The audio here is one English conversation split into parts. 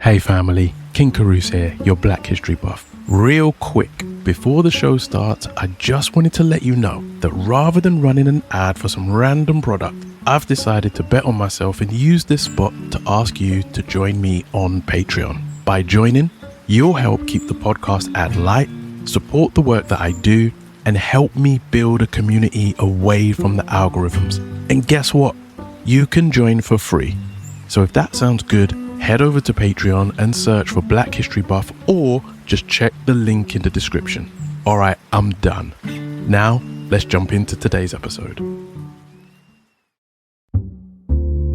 Hey family, King Kurus here, your Black History buff. Real quick, before the show starts, I just wanted to let you know that rather than running an ad for some random product, I've decided to bet on myself and use this spot to ask you to join me on Patreon. By joining, you'll help keep the podcast ad light, support the work that I do, and help me build a community away from the algorithms. And guess what? You can join for free. So if that sounds good, head over to Patreon and search for Black History Buff, or just check the link in the description. Alright, I'm done. Now, let's jump into today's episode.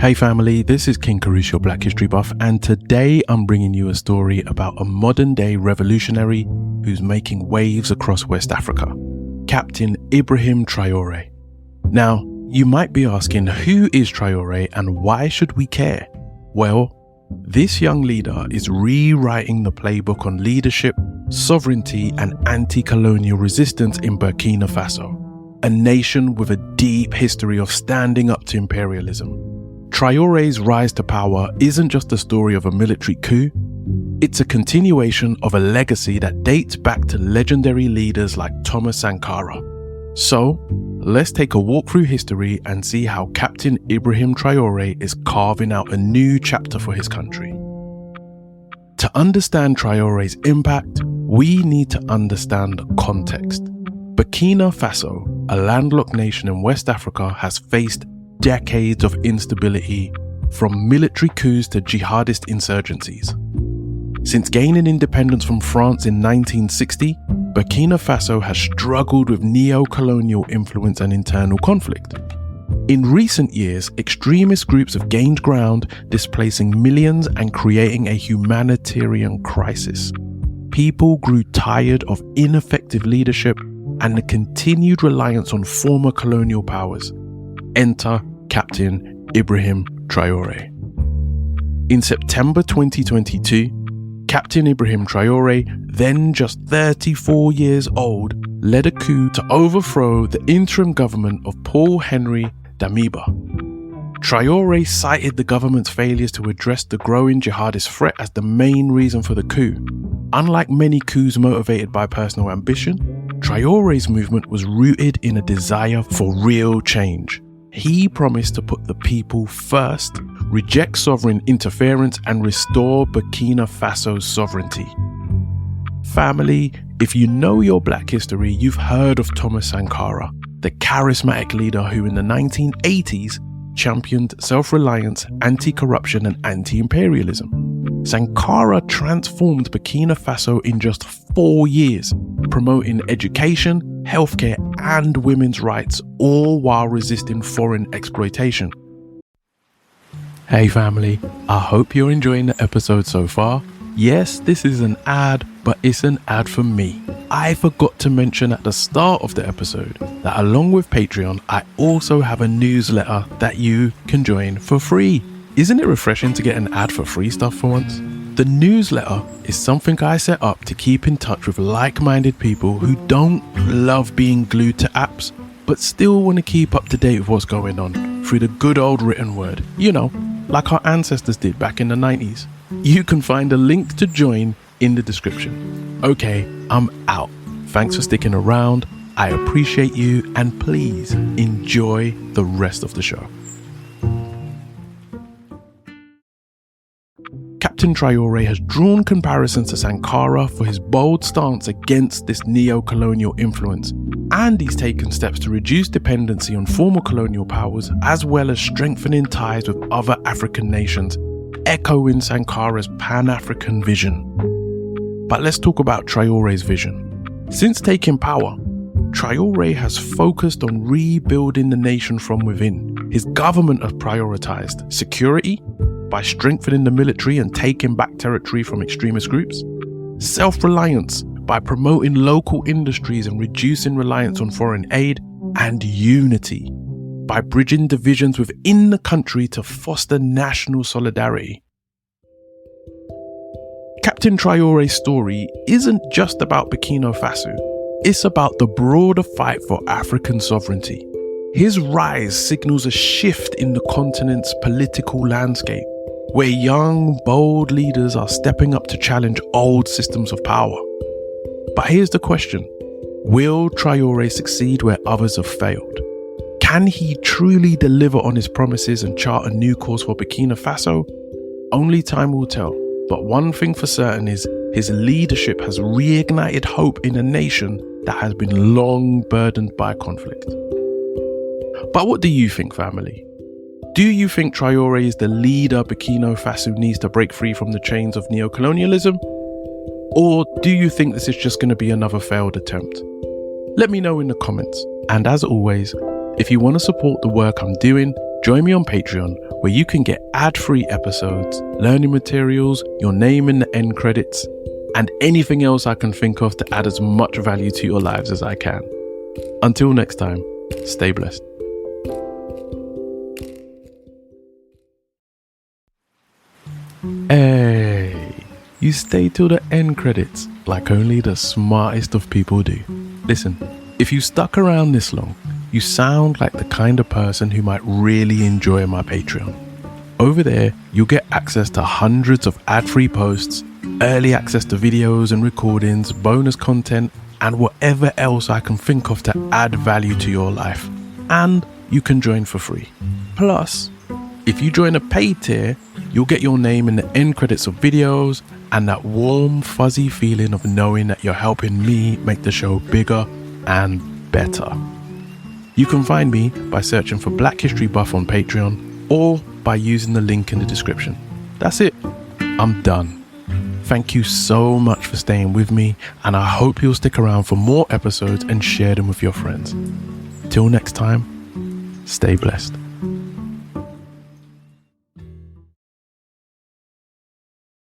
Hey family, this is King Kurus, your Black History Buff, and today I'm bringing you a story about a modern day revolutionary who's making waves across West Africa, Captain Ibrahim Traoré. Now, you might be asking, who is Traoré and why should we care? Well, this young leader is rewriting the playbook on leadership, sovereignty, and anti-colonial resistance in Burkina Faso, a nation with a deep history of standing up to imperialism. Traoré's rise to power isn't just a story of a military coup, it's a continuation of a legacy that dates back to legendary leaders like Thomas Sankara. So, let's take a walk through history and see how Captain Ibrahim Traoré is carving out a new chapter for his country. To understand Traoré's impact, we need to understand context. Burkina Faso, a landlocked nation in West Africa, has faced decades of instability, from military coups to jihadist insurgencies. Since gaining independence from France in 1960, Burkina Faso has struggled with neo-colonial influence and internal conflict. In recent years, extremist groups have gained ground, displacing millions and creating a humanitarian crisis. People grew tired of ineffective leadership and the continued reliance on former colonial powers. Enter Captain Ibrahim Traoré. In September 2022, Captain Ibrahim Traoré, then just 34 years old, led a coup to overthrow the interim government of Paul-Henri Damiba. Traoré cited the government's failures to address the growing jihadist threat as the main reason for the coup. Unlike many coups motivated by personal ambition, Traoré's movement was rooted in a desire for real change. He promised to put the people first, reject sovereign interference, and restore Burkina Faso's sovereignty. Family, if you know your Black history, you've heard of Thomas Sankara, the charismatic leader who in the 1980s championed self-reliance, anti-corruption, and anti-imperialism. Sankara transformed Burkina Faso in just 4 years, promoting education, healthcare, and women's rights, all while resisting foreign exploitation. Hey family, I hope you're enjoying the episode so far. Yes, this is an ad, but it's an ad for me. I forgot to mention at the start of the episode that along with Patreon, I also have a newsletter that you can join for free. Isn't it refreshing to get an ad for free stuff for once? The newsletter is something I set up to keep in touch with like-minded people who don't love being glued to apps, but still want to keep up to date with what's going on through the good old written word. You know, like our ancestors did back in the 90s. You can find a link to join in the description. Okay, I'm out. Thanks for sticking around. I appreciate you, and please enjoy the rest of the show. Captain Traoré has drawn comparisons to Sankara for his bold stance against this neo-colonial influence, and he's taken steps to reduce dependency on former colonial powers, as well as strengthening ties with other African nations, echoing Sankara's Pan-African vision. But let's talk about Traoré's vision. Since taking power, Traoré has focused on rebuilding the nation from within. His government has prioritized security by strengthening the military and taking back territory from extremist groups, self-reliance by promoting local industries and reducing reliance on foreign aid, and unity by bridging divisions within the country to foster national solidarity. Captain Traoré's story isn't just about Burkina Faso, it's about the broader fight for African sovereignty. His rise signals a shift in the continent's political landscape. where young, bold leaders are stepping up to challenge old systems of power. But here's the question. Will Traoré succeed where others have failed? Can he truly deliver on his promises and chart a new course for Burkina Faso? Only time will tell. But one thing for certain is his leadership has reignited hope in a nation that has been long burdened by conflict. But what do you think, family? Do you think Traoré is the leader Burkina Faso needs to break free from the chains of neocolonialism? Or do you think this is just going to be another failed attempt? Let me know in the comments. And as always, if you want to support the work I'm doing, join me on Patreon, where you can get ad-free episodes, learning materials, your name in the end credits, and anything else I can think of to add as much value to your lives as I can. Until next time, stay blessed. Hey, you stay till the end credits like only the smartest of people do. Listen, if you stuck around this long, you sound like the kind of person who might really enjoy my Patreon. Over there, you'll get access to hundreds of ad-free posts, early access to videos and recordings, bonus content, and whatever else I can think of to add value to your life. And you can join for free. Plus, if you join a paid tier, you'll get your name in the end credits of videos and that warm, fuzzy feeling of knowing that you're helping me make the show bigger and better. You can find me by searching for Black History Buff on Patreon or by using the link in the description. That's it. I'm done. Thank you so much for staying with me, and I hope you'll stick around for more episodes and share them with your friends. Till next time, stay blessed.